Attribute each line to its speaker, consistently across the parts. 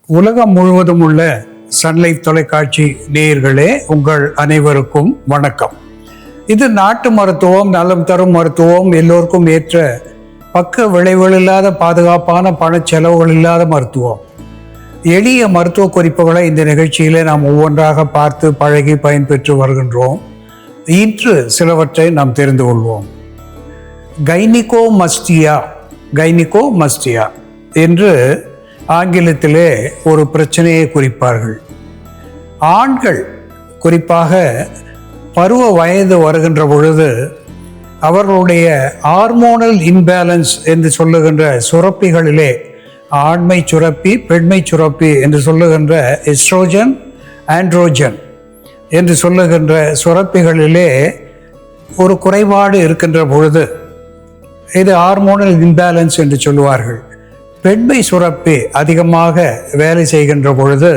Speaker 1: உலகம் முழுவதும் உள்ள சன்லைஃப் தொலைக்காட்சி நேயர்களே, உங்கள் அனைவருக்கும் வணக்கம். இது நாட்டு மருத்துவம், நலம் தரும் மருத்துவம், எல்லோருக்கும் ஏற்ற பக்க விளைவுகள் இல்லாத பாதுகாப்பான பண செலவுகள் இல்லாத மருத்துவம். எளிய மருத்துவ குறிப்புகளை இந்த நிகழ்ச்சியிலே நாம் ஒவ்வொன்றாக பார்த்து பழகி பயன்பெற்று வருகின்றோம். இன்று சிலவற்றை நாம் தெரிந்து கொள்வோம். கைனிகோமஸ்டியா என்று ஆங்கிலத்திலே ஒரு பிரச்சனையை குறிப்பார்கள். ஆண்கள் குறிப்பாக பருவ வயது வருகின்ற பொழுது அவர்களுடைய ஹார்மோனல் இம்பேலன்ஸ் என்று சொல்லுகின்ற சுரப்பிகளிலே, ஆண்மை சுரப்பி பெண்மை சுரப்பி என்று சொல்லுகின்ற எஸ்ட்ரோஜன் ஆண்ட்ரோஜன் என்று சொல்லுகின்ற சுரப்பிகளிலே ஒரு குறைபாடு இருக்கின்ற பொழுது இது ஹார்மோனல் இம்பேலன்ஸ் என்று சொல்லுவார்கள். பெண்மை சுரப்பி அதிகமாக வேலை செய்கின்ற பொழுது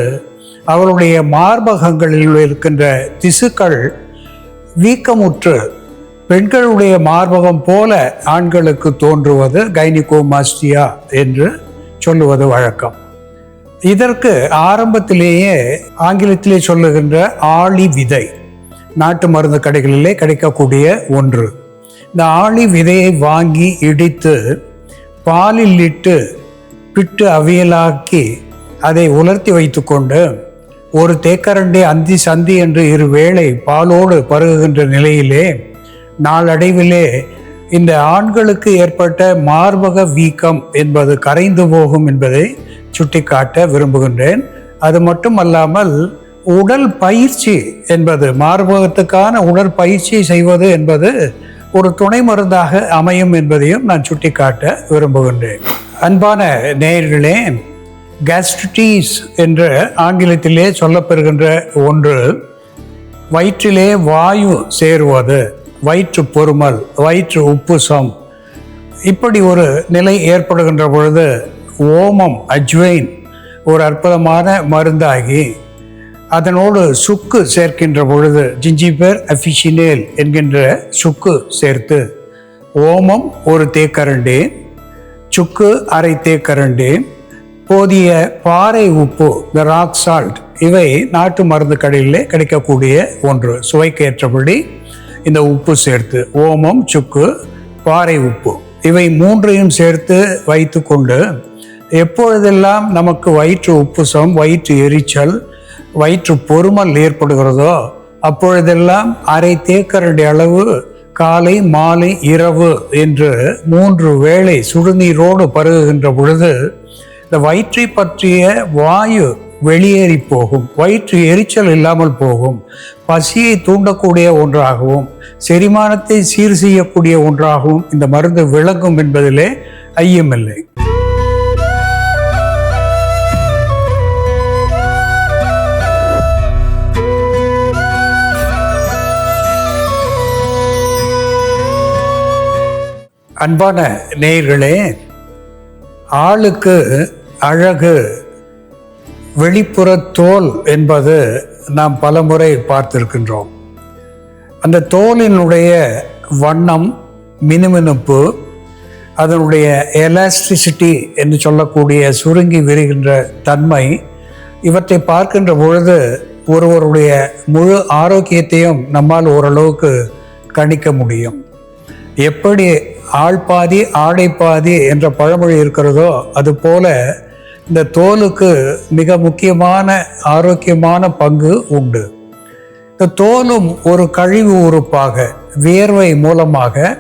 Speaker 1: அவருடைய மார்பகங்களில் இருக்கின்ற திசுக்கள் வீக்கமுற்று பெண்களுடைய மார்பகம் போல ஆண்களுக்கு தோன்றுவது கைனிகோமாஸ்டியா என்று சொல்லுவது வழக்கம். இதற்கு ஆரம்பத்திலேயே ஆங்கிலத்திலே சொல்லுகின்ற ஆளி விதை நாட்டு மருந்து கடைகளிலே கிடைக்கக்கூடிய ஒன்று. இந்த ஆளி விதையை வாங்கி இடித்து பாலில் இட்டு பிட்டு அவியலாக்கி அதை உலர்த்தி வைத்து கொண்டு ஒரு தேக்கரண்டி அந்தி சந்தி என்று இரு வேளை பாலோடு பருகுகின்ற நிலையிலே நாளடைவிலே இந்த ஆண்களுக்கு ஏற்பட்ட மார்பக வீக்கம் என்பது கரைந்து போகும் என்பதை சுட்டிக்காட்ட விரும்புகின்றேன். அது மட்டுமல்லாமல் உடல் பயிற்சி என்பது, மார்பகத்துக்கான உடற்பயிற்சி செய்வது என்பது ஒரு துணை மருந்தாக அமையும் என்பதையும் நான் சுட்டிக்காட்ட விரும்புகின்றேன். அன்பான நேயர்களே, கேஸ்ட்ரிட்டிஸ் என்ற ஆங்கிலத்திலே சொல்லப்பெறுகின்ற ஒன்று வயிற்றிலே வாயு சேருவது, வயிற்று பொறுமல், வயிற்று உப்புசம், இப்படி ஒரு நிலை ஏற்படுகின்ற பொழுது ஓமம், அஜ்வைன் ஒரு அற்புதமான மருந்தாகி அதனோடு சுக்கு சேர்க்கின்ற பொழுது ஜிஞ்சிபர் அஃபிஷினேல் என்கின்ற சுக்கு சேர்த்து, ஓமம் ஒரு தேக்கரண்டி, சுக்கு அரை தேக்கரண்டி, போதிய பாறை உப்பு, த ராக் சால்ட், இவை நாட்டு மருந்து கடையிலே கிடைக்கக்கூடிய ஒன்று. சுவைக்கு ஏற்றபடி இந்த உப்பு சேர்த்து, ஓமம், சுக்கு, பாறை உப்பு, இவை மூன்றையும் சேர்த்து வைத்து கொண்டு எப்பொழுதெல்லாம் நமக்கு வயிற்று உப்புசம், வயிற்று எரிச்சல், வயிற்று பொறுமல் ஏற்படுகிறதோ அப்பொழுதெல்லாம் அரை தேக்கரண்டி அளவு காலை மாலை இரவு என்று 3 வேளை சுடுநீரோடு பருகுகின்ற பொழுது இந்த வயிற்றை பற்றிய வாயு வெளியேறி போகும், வயிற்று எரிச்சல் இல்லாமல் போகும், பசியை தூண்டக்கூடிய ஒன்றாகவும் செரிமானத்தை சீர் செய்யக்கூடிய ஒன்றாகவும் இந்த மருந்து விளங்கும் என்பதிலே ஐயமில்லை. அன்பான நேயர்களே, ஆளுக்கு அழகு வெளிப்புற தோல் என்பது நாம் பலமுறை பார்த்திருக்கின்றோம். அந்த தோலினுடைய வண்ணம், மினுமினுப்பு, அதனுடைய எலாஸ்டிசிட்டி என்று சொல்லக்கூடிய சுருங்கி விரிகின்ற தன்மை, இவற்றை பார்க்கின்ற பொழுது ஒருவருடைய முழு ஆரோக்கியத்தையும் நம்மால் ஓரளவுக்கு கணிக்க முடியும். எப்படி ஆள் பாதி ஆடை பாதி என்ற பழமொழி இருக்கிறதோ அதுபோல இந்த தோலுக்கு மிக முக்கியமான ஆரோக்கியமான பங்கு உண்டு. இந்த தோலும் ஒரு கழிவு உறுப்பாக, வியர்வை மூலமாக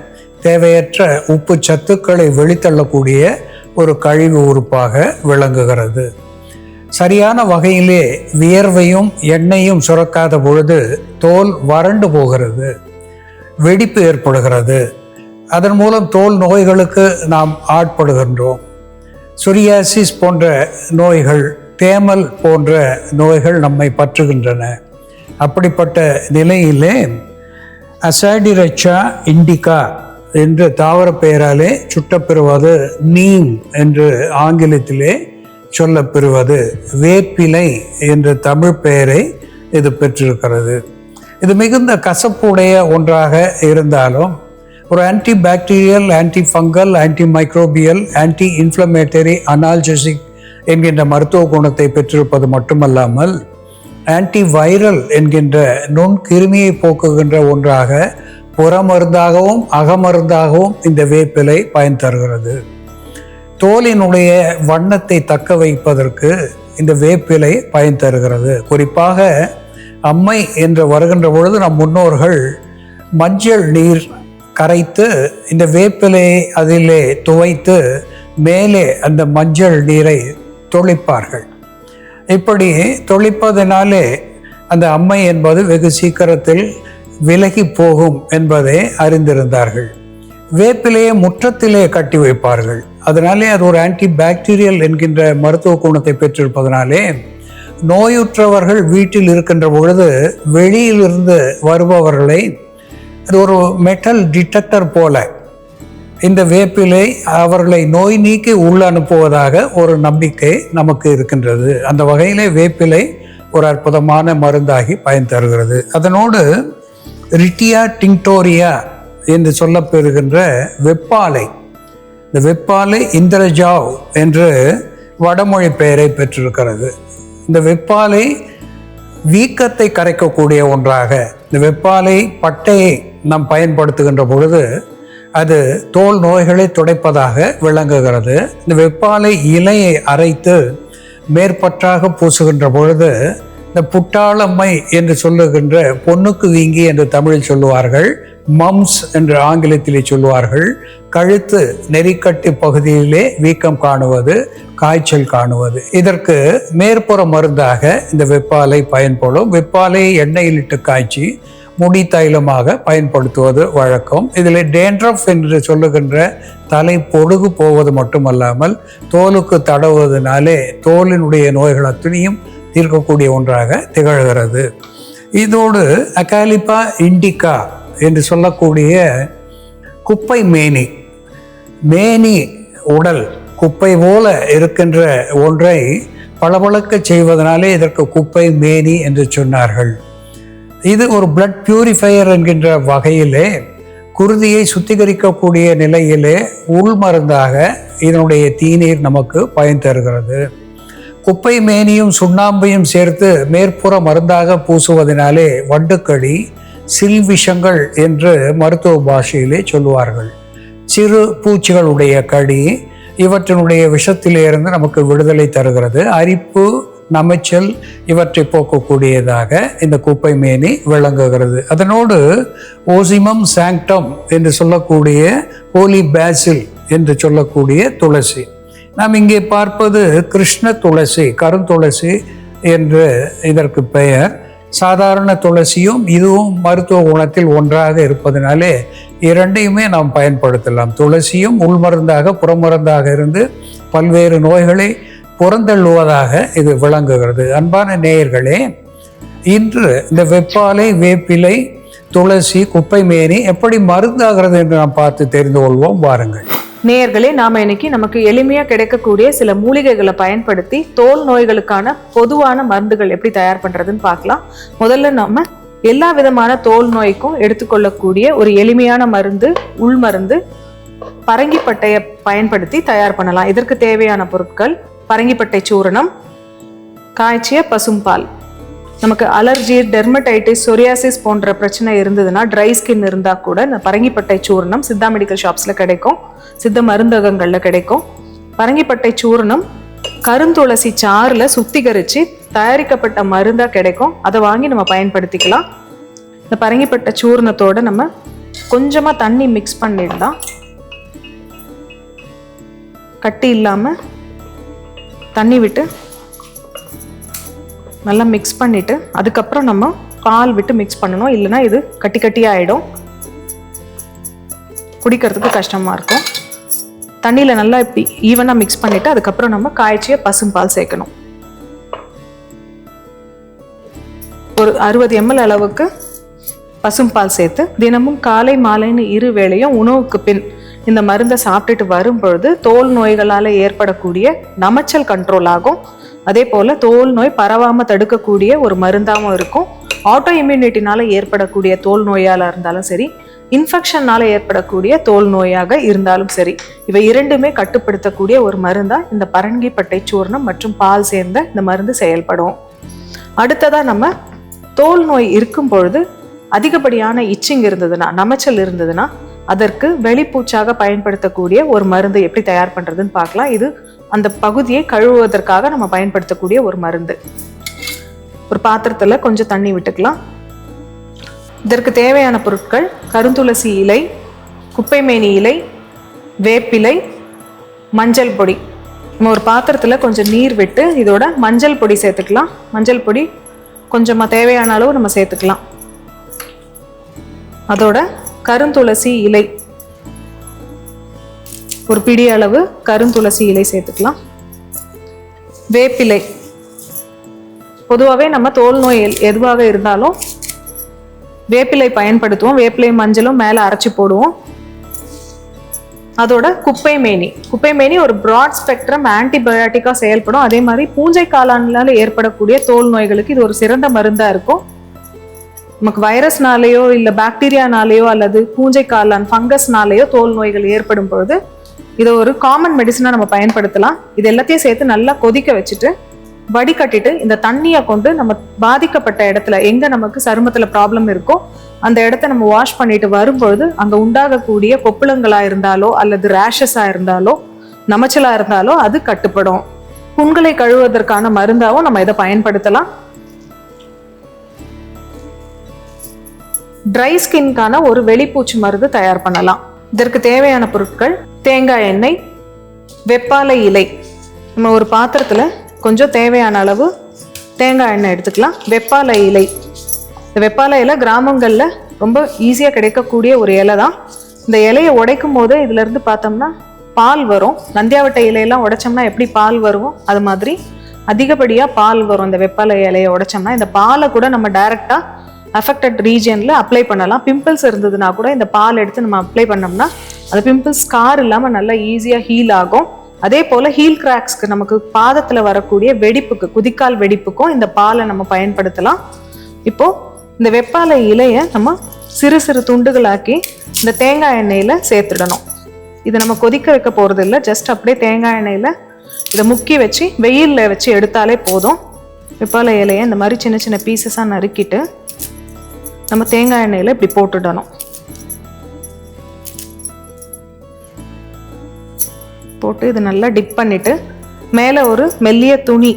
Speaker 1: தேவையற்ற உப்பு சத்துக்களை வெளித்தள்ளக்கூடிய ஒரு கழிவு உறுப்பாக விளங்குகிறது. சரியான வகையிலே வியர்வையும் எண்ணெயும் சுரக்காத பொழுது தோல் வறண்டு போகிறது, வெடிப்பு ஏற்படுகிறது. அதன் மூலம் தோல் நோய்களுக்கு நாம் ஆட்படுகின்றோம். சொரியாசிஸ் போன்ற நோய்கள், தேமல் போன்ற நோய்கள் நம்மை பற்றுகின்றன. அப்படிப்பட்ட நிலையிலே அசாடிரச்சா இண்டிகா என்று தாவர பெயராலே சுட்டப்பெறுவது, நீம் என்று ஆங்கிலத்திலே சொல்லப்பெறுவது, வேப்பிலை என்ற தமிழ் பெயரை இது பெற்றிருக்கிறது. இது மிகுந்த கசப்புடைய ஒன்றாக இருந்தாலும் ஒரு anti bacterial, anti fungal, anti microbial, anti inflammatory, analgesic என்கின்ற மருத்துவ குணத்தை பெற்றிருப்பது மட்டுமல்லாமல் ஆன்டிவைரல் என்கின்ற நுண்கிருமியை போக்குகின்ற ஒன்றாக புறமருந்தாகவும் அகமருந்தாகவும் இந்த வேப்பிலை பயன் தருகிறது. தோலினுடைய வண்ணத்தை தக்க வைப்பதற்கு இந்த வேப்பிலை பயன் தருகிறது. குறிப்பாக அம்மை என்று வருகின்ற பொழுது நம் முன்னோர்கள் மஞ்சள் நீர் கரைத்து இந்த வேப்பிலையை அதிலே துவைத்து மேலே அந்த மஞ்சள் நீரை தொளிப்பார்கள். இப்படி தொளிப்பதனாலே அந்த அம்மை என்பது வெகு சீக்கிரத்தில் விலகி போகும் என்பதை அறிந்திருந்தார்கள். வேப்பிலையை முற்றத்திலே கட்டி வைப்பார்கள். அதனாலே அது ஒரு ஆன்டி பாக்டீரியல் என்கின்ற மருத்துவ குணத்தை பெற்றிருப்பதனாலே நோயுற்றவர்கள் வீட்டில் இருக்கின்ற பொழுது வெளியிலிருந்து வருபவர்களை அது ஒரு மெட்டல் டிடெக்டர் போல இந்த வேப்பிலை அவர்களை நோய் நீக்கி உள்ள அனுப்புவதாக ஒரு நம்பிக்கை நமக்கு இருக்கின்றது. அந்த வகையிலே வேப்பிலை ஒரு அற்புதமான மருந்தாகி பயன் தருகிறது. அதனோடு ரிட்டியா டிங்டோரியா என்று சொல்லப்பெறுகின்ற வெப்பாலை, இந்த வெப்பாலை இந்திரஜாவ் என்று வடமொழி பெயரை பெற்றிருக்கிறது. இந்த வெப்பாலை வீக்கத்தை கரைக்கக்கூடிய ஒன்றாக, இந்த வெப்பாலை பட்டையை நாம் பயன்படுத்துகின்ற பொழுது அது தோல் நோய்களை துடைப்பதாக விளங்குகிறது. இந்த வெப்பாலை இலையை அரைத்து மேற்பற்றாக பூசுகின்ற பொழுது இந்த புட்டாளம்மை என்று சொல்லுகின்ற பொண்ணுக்கு வீங்கி என்று தமிழில் சொல்லுவார்கள், மம்ஸ் என்று ஆங்கிலத்திலே சொல்லுவார்கள், கழுத்து நெறிக்கட்டு பகுதியிலே வீக்கம் காணுவது, காய்ச்சல் காணுவது, இதற்கு மேற்புற மருந்தாக இந்த வெப்பாலை பயன்படும். வெப்பாலை எண்ணெயில் இட்டு காய்ச்சி முடி தைலமாக பயன்படுத்துவது வழக்கம். இதில் டேண்ட்ரஃப் என்று சொல்லுகின்ற தலை பொடுகு போவது மட்டுமல்லாமல் தோலுக்கு தடவுவதனாலே தோலினுடைய நோய்கள் அத்தனையும் தீர்க்கக்கூடிய ஒன்றாக திகழ்கிறது. இதோடு அகாலிப்பா இண்டிகா என்று சொல்லக்கூடிய குப்பை மேனி, மேனி உடல் குப்பை போல இருக்கின்ற ஒன்றை பளபளக்க செய்வதனாலே இதற்கு குப்பை மேனி என்று சொன்னார்கள். இது ஒரு பிளட் பியூரிஃபையர் என்கின்ற வகையிலே குருதியை சுத்திகரிக்கக்கூடிய நிலையிலே உள்மருந்தாக இதனுடைய தீநீர் நமக்கு பயன் தருகிறது. குப்பை மேனியும் சுண்ணாம்பையும் சேர்த்து மேற்புற மருந்தாக பூசுவதனாலே வண்டுக்கடி, சில்விஷங்கள் என்று மருத்துவ பாஷையிலே சொல்லுவார்கள். சிறு பூச்சிகளுடைய கடி இவற்றினுடைய விஷத்திலிருந்து நமக்கு விடுதலை தருகிறது. அரிப்பு, நமைச்சல் இவற்றை போக்கக்கூடியதாக இந்த குப்பை மேனி விளங்குகிறது. அதனோடு ஓசிமம் சாங்டம் என்று சொல்லக்கூடிய ஹோலி பேசில் என்று சொல்லக்கூடிய துளசி, நாம் இங்கே பார்ப்பது கிருஷ்ண துளசி, கருந்துளசி என்று இதற்கு பெயர். சாதாரண துளசியும் இதுவும் மருத்துவ குணத்தில் ஒன்றாக இருப்பதனாலே இரண்டையுமே நாம் பயன்படுத்தலாம். துளசியும் உள்மருந்தாக புறமருந்தாக இருந்து பல்வேறு நோய்களை புறந்தள்ளுவதாக இது விளங்குகிறது. அன்பான நேயர்களே, இன்று இந்த வெப்பாலை, வேப்பிலை, துளசி, குப்பை மேனி எப்படி மருந்தாகிறது என்று நாம் பார்த்து தெரிந்து கொள்வோம். வாருங்கள்
Speaker 2: நேயர்களே, நாம இன்னைக்கு நமக்கு எளிமையா கிடைக்கக்கூடிய சில மூலிகைகளை பயன்படுத்தி தோல் நோய்களுக்கான பொதுவான மருந்துகள் எப்படி தயார் பண்றதுன்னு பார்க்கலாம். முதல்ல நம்ம எல்லா விதமான தோல் நோய்க்கும் எடுத்துக்கொள்ளக்கூடிய ஒரு எளிமையான மருந்து, உள் மருந்து பரங்கிப்பட்டையை பயன்படுத்தி தயார் பண்ணலாம். இதற்கு தேவையான பொருட்கள்: பரங்கிப்பட்டை சூரணம், காய்ச்சிய பசும்பால். நமக்கு அலர்ஜி, டெர்மடைட்டிஸ், சொரியாசிஸ் போன்ற பிரச்சனை இருந்ததுன்னா, ட்ரை ஸ்கின் இருந்தால் கூட இந்த பரங்கிப்பட்டை சூரணம் சித்தா மெடிக்கல் ஷாப்ஸில் கிடைக்கும், சித்த மருந்தகங்களில் கிடைக்கும். பரங்கிப்பட்டை சூரணம் கருந்துளசி சாறில் சுத்திகரித்து தயாரிக்கப்பட்ட மருந்தாக கிடைக்கும். அதை வாங்கி நம்ம பயன்படுத்திக்கலாம். இந்த பரங்கிப்பட்டை சூரணத்தோடு நம்ம கொஞ்சமாக தண்ணி மிக்ஸ் பண்ணிடலாம். கட்டி இல்லாமல் தண்ணி விட்டு நல்லா மிக்ஸ் பண்ணிவிட்டு அதுக்கப்புறம் நம்ம பால் விட்டு மிக்ஸ் பண்ணணும். இல்லைன்னா இது கட்டி கட்டியாக ஆகிடும், குடிக்கிறதுக்கு கஷ்டமாக இருக்கும். தண்ணியில் நல்லா இப்படி ஈவனாக மிக்ஸ் பண்ணிவிட்டு அதுக்கப்புறம் நம்ம காய்ச்சிய பசும்பால் சேர்க்கணும். ஒரு 60 ml அளவுக்கு பசும்பால் சேர்த்து தினமும் காலை மாலைன்னு 2 வேளையும் உணவுக்கு பின் இந்த மருந்தை சாப்பிட்டுட்டு வரும்பொழுது தோல் நோய்களால் ஏற்படக்கூடிய நமைச்சல் கண்ட்ரோல் ஆகும். அதே போல் தோல் நோய் பரவாமல் தடுக்கக்கூடிய ஒரு மருந்தாகவும் இருக்கும். ஆட்டோ இம்யூனிட்டினால ஏற்படக்கூடிய தோல் நோயால் இருந்தாலும் சரி, இன்ஃபெக்ஷன்னால ஏற்படக்கூடிய தோல் நோயாக இருந்தாலும் சரி, இவை இரண்டுமே கட்டுப்படுத்தக்கூடிய ஒரு மருந்தா இந்த பரங்கி பட்டை சூர்ணம் மற்றும் பால் சேர்ந்த இந்த மருந்து செயல்படும். அடுத்ததா நம்ம தோல் நோய் இருக்கும் பொழுது அதிகப்படியான இச்சிங் இருந்ததுன்னா, நமைச்சல் இருந்ததுன்னா அதற்கு வெளிப்பூச்சாக பயன்படுத்தக்கூடிய ஒரு மருந்து எப்படி தயார் பண்றதுன்னு பார்க்கலாம். இது அந்த பகுதியை கழுவுவதற்காக நம்ம பயன்படுத்தக்கூடிய ஒரு மருந்து. ஒரு பாத்திரத்துல கொஞ்சம் தண்ணி விட்டுக்கலாம். இதற்கு தேவையான பொருட்கள் கருந்துளசி இலை, குப்பைமேனி இலை, வேப்பிலை, மஞ்சள் பொடி. நம்ம ஒரு பாத்திரத்தில் கொஞ்சம் நீர் விட்டு இதோட மஞ்சள் பொடி சேர்த்துக்கலாம். மஞ்சள் பொடி கொஞ்சமாக தேவையான அளவு நம்ம சேர்த்துக்கலாம். அதோட கருந்துளசி இலை, ஒரு பிடி அளவு கருந்துளசி இலை சேர்த்துக்கலாம். வேப்பிலை, பொதுவாகவே நம்ம தோல் நோய் எதுவாக இருந்தாலும் வேப்பிலை பயன்படுத்துவோம். வேப்பிலை மஞ்சளும் மேலே அரைச்சி போடுவோம். அதோட குப்பைமேனி ஒரு பிராட் ஸ்பெக்ட்ரம் ஆன்டிபயோட்டிக்காக செயல்படும். அதே மாதிரி பூஞ்சை காளானால ஏற்படக்கூடிய தோல் நோய்களுக்கு இது ஒரு சிறந்த மருந்தாக இருக்கும். நமக்கு வைரஸ்னாலேயோ இல்லை பாக்டீரியானாலேயோ அல்லது பூஞ்சை காளான் ஃபங்கஸ்னாலேயோ தோல் நோய்கள் ஏற்படும் பொழுது இதை ஒரு காமன் மெடிசனாக நம்ம பயன்படுத்தலாம். இது எல்லாத்தையும் சேர்த்து நல்லா கொதிக்க வச்சுட்டு வடிகட்டிட்டு இந்த தண்ணியை கொண்டு நம்ம பாதிக்கப்பட்ட இடத்துல எங்க நமக்கு சருமத்துல ப்ராப்ளம் இருக்கோ அந்த இடத்த நம்ம வாஷ் பண்ணிட்டு வரும்பொழுது அங்க உண்டாகக்கூடிய கொப்புளங்களா இருந்தாலோ அல்லது ரேஷஸா இருந்தாலோ நமைச்சலா இருந்தாலோ அது கட்டுப்படும். புண்களை கழுவுவதற்கான மருந்தாவும் நம்ம இதை பயன்படுத்தலாம். ட்ரை ஸ்கின்கான ஒரு வெளிப்பூச்சி மருந்து தயார் பண்ணலாம். இதற்கு தேவையான பொருட்கள் தேங்காய் எண்ணெய், வெப்பாலை இலை. நம்ம ஒரு பாத்திரத்துல கொஞ்சம் தேவையான அளவு தேங்காய் எண்ணெய் எடுத்துக்கலாம். வெப்பாலை இலை, இந்த வெப்பாலை இலை கிராமங்களில் ரொம்ப ஈஸியாக கிடைக்கக்கூடிய ஒரு இலை தான். இந்த இலையை உடைக்கும் போது இதுலேருந்து பார்த்தோம்னா பால் வரும். நந்தியாவட்டை இலையெல்லாம் உடைச்சோம்னா எப்படி பால் வரும், அது மாதிரி அதிகப்படியாக பால் வரும். இந்த வெப்பாலை இலையை உடைச்சோம்னா இந்த பாலை கூட நம்ம டைரெக்டாக அஃபெக்டட் ரீஜியனில் அப்ளை பண்ணலாம். பிம்பிள்ஸ் இருந்ததுன்னா கூட இந்த பால் எடுத்து நம்ம அப்ளை பண்ணோம்னா அந்த பிம்பிள்ஸ் ஸ்கார் இல்லாமல் நல்லா ஈஸியாக ஹீல் ஆகும். அதே போல் ஹீல் கிராக்ஸ்க்கு, நமக்கு பாதத்தில் வரக்கூடிய வெடிப்புக்கு, குதிக்கால் வெடிப்புக்கும் இந்த பாலை நம்ம பயன்படுத்தலாம். இப்போது இந்த வெப்பாலை இலையை நம்ம சிறு சிறு துண்டுகளாக்கி இந்த தேங்காய் எண்ணெயில் சேர்த்துடணும். இதை நம்ம கொதிக்க வைக்க போகிறது இல்லை, ஜஸ்ட் அப்படியே தேங்காய் எண்ணெயில் இதை முக்கி வச்சு வெயிலில் வச்சு எடுத்தாலே போதும். வெப்பாலை இலையை இந்த மாதிரி சின்ன சின்ன பீசஸாக நறுக்கிட்டு நம்ம தேங்காய் எண்ணெயில் இப்படி போட்டுடணும். போட்டு இது நல்லா டிப் பண்ணிட்டு மேலே ஒரு மெல்லிய துணி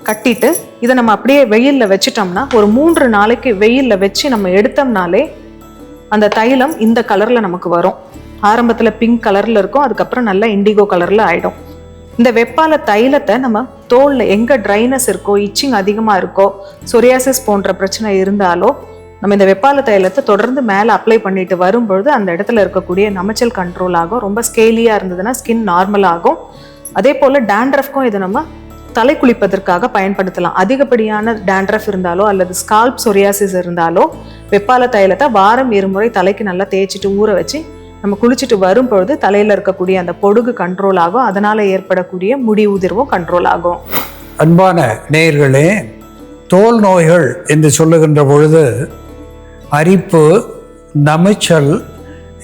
Speaker 2: கட்டிட்டு இதை நம்ம அப்படியே வெயிலில் வச்சிட்டோம்னா ஒரு 3 நாளைக்கு வெயிலில் வச்சு நம்ம எடுத்தோம்னாலே அந்த தைலம் இந்த கலரில் நமக்கு வரும். ஆரம்பத்தில் பிங்க் கலரில் இருக்கும், அதுக்கப்புறம் நல்லா இண்டிகோ கலரில் ஆகிடும். இந்த வெப்பாலை தைலத்தை நம்ம தோலில் எங்கே ட்ரைனஸ் இருக்கோ, இச்சிங் அதிகமாக இருக்கோ, சொரியாசிஸ் போன்ற பிரச்சனை இருந்தாலோ நம்ம இந்த வெப்பாலை தைலத்தை தொடர்ந்து மேலே அப்ளை பண்ணிட்டு வரும்பொழுது அந்த இடத்துல இருக்கக்கூடிய நமைச்சல் கண்ட்ரோல் ஆகும். ரொம்ப ஸ்கேலியாக இருந்ததுன்னா ஸ்கின் நார்மல் ஆகும். அதே போல் டேண்ட்ரஃப்க்கும் இதை நம்ம தலை குளிப்பதற்காக பயன்படுத்தலாம். அதிகப்படியான டேண்ட்ரஃப் இருந்தாலோ அல்லது ஸ்கால்ப் சொரியாசிஸ் இருந்தாலோ வெப்பாலை தைலத்தை வாரம் 2 முறை தலைக்கு நல்லா தேய்ச்சிட்டு ஊற வச்சு நம்ம குளிச்சுட்டு வரும்பொழுது தலையில் இருக்கக்கூடிய அந்த பொடுகு கண்ட்ரோல் ஆகும். அதனால் ஏற்படக்கூடிய முடி உதிர்வும் கண்ட்ரோல் ஆகும்.
Speaker 1: அன்பான நேயர்களே, தோல் நோய்கள் என்று சொல்லுகின்ற பொழுது அரிப்பு, நமைச்சல்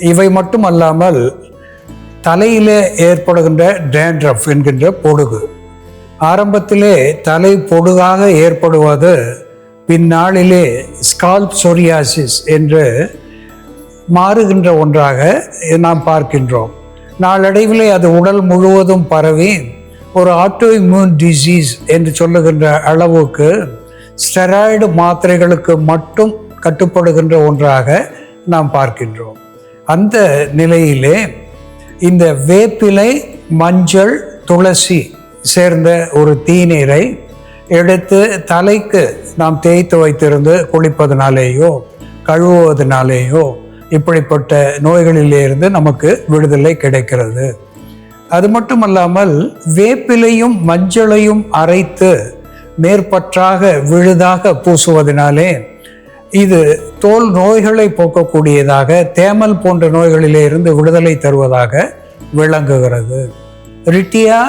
Speaker 1: இவை மட்டுமல்லாமல் தலையிலே ஏற்படுகின்ற டேண்ட்ரஃப் என்கின்ற பொடுகு, ஆரம்பத்திலே தலை பொடுகாக ஏற்படுவது பின்னாளிலே ஸ்கால்ப் சொரியாசிஸ் என்று மாறுகின்ற ஒன்றாக நாம் பார்க்கின்றோம். நாளடைவிலே அது உடல் முழுவதும் பரவி ஒரு ஆட்டோ இம்யூன் டிசீஸ் என்று சொல்லுகின்ற அளவுக்கு ஸ்டெராய்டு மாத்திரைகளுக்கு மட்டும் கட்டுப்படுகின்ற ஒன்றாக நாம் பார்க்கின்றோம். அந்த நிலையிலே இந்த வேப்பிலை, மஞ்சள், துளசி சேர்ந்த ஒரு தீநீரை எடுத்து தலைக்கு நாம் தேய்த்து வைத்திருந்து குளிப்பதனாலேயோ கழுவுவதனாலேயோ இப்படிப்பட்ட நோய்களிலிருந்து நமக்கு விடுதலை கிடைக்கிறது. அது மட்டுமல்லாமல் வேப்பிலையும் மஞ்சளையும் அரைத்து மேற்பற்றாக விழுதாக பூசுவதனாலே இது தோல் நோய்களை போக்கக்கூடியதாக, தேமல் போன்ற நோய்களிலே இருந்து விடுதலை தருவதாக விளங்குகிறது. ரிட்டியா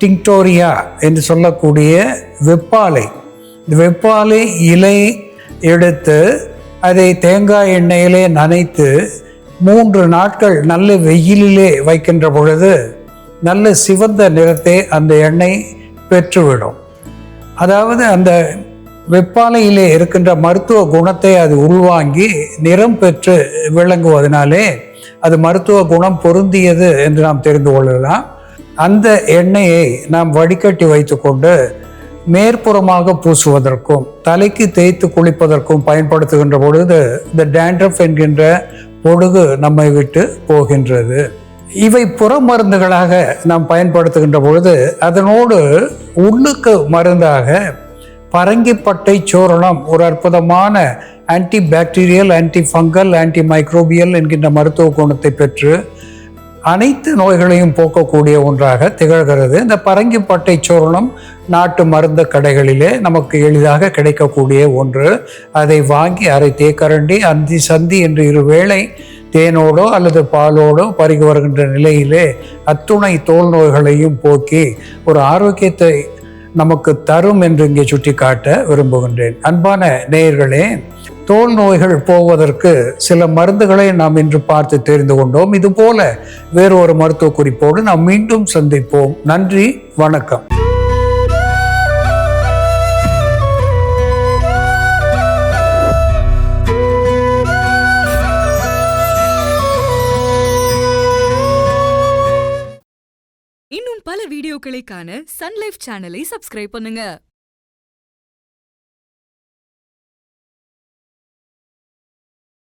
Speaker 1: டிங்டோரியா என்று சொல்லக்கூடிய வெப்பாலை, இந்த வெப்பாலை இலை எடுத்து அதை தேங்காய் எண்ணெயிலே நனைத்து 3 நாட்கள் நல்ல வெயிலிலே வைக்கின்ற பொழுது நல்ல சிவந்த நிறத்தை அந்த எண்ணெய் பெற்றுவிடும். அதாவது அந்த வெப்பாலையிலே இருக்கின்ற மருத்துவ குணத்தை அது உள்வாங்கி நிறம் பெற்று விளங்குவதனாலே அது மருத்துவ குணம் பொருந்தியது என்று நாம் தெரிந்து கொள்ளலாம். அந்த எண்ணெயை நாம் வடிகட்டி வைத்துக்கொண்டு மேற்புறமாக பூசுவதற்கும் தலைக்கு தேய்த்து குளிப்பதற்கும் பயன்படுத்துகின்ற பொழுது இந்த டேண்ட்ரஃப் என்கின்ற பொடுகு நம்மை விட்டு போகின்றது. இவை புற மருந்துகளாக நாம் பயன்படுத்துகின்ற பொழுது அதனோடு உள்ளுக்கு மருந்தாக பரங்கிப்பட்டை சூரணம் ஒரு அற்புதமான anti bacterial, anti fungal, anti microbial என்கின்ற மருத்துவ குணத்தை பெற்று அனைத்து நோய்களையும் போக்கக்கூடிய ஒன்றாக திகழ்கிறது. இந்த பரங்கிப்பட்டை சூரணம் நாட்டு மருந்து கடைகளிலே நமக்கு எளிதாக கிடைக்கக்கூடிய ஒன்று. அதை வாங்கி அரை தேக்கரண்டி அந்தி சந்தி என்று 2 வேளை தேனோடோ அல்லது பாலோடோ பருகி வருகின்ற நிலையிலே அத்துணை தோல் நோய்களையும் போக்கி ஒரு ஆரோக்கியத்தை நமக்கு தரும் என்று இங்கே சுட்டிக்காட்ட விரும்புகின்றேன். அன்பான நேயர்களே, தோல் நோய்கள் போவதற்கு சில மருந்துகளை நாம் இன்று பார்த்து தெரிந்து கொண்டோம். இதுபோல வேறு ஒரு மருத்துவ குறிப்போடு நாம் மீண்டும் சந்திப்போம். நன்றி, வணக்கம்.
Speaker 3: இன்னும் பல வீடியோக்களை காண சன் லைஃப் சேனலை சப்ஸ்கிரைப் பண்ணுங்க.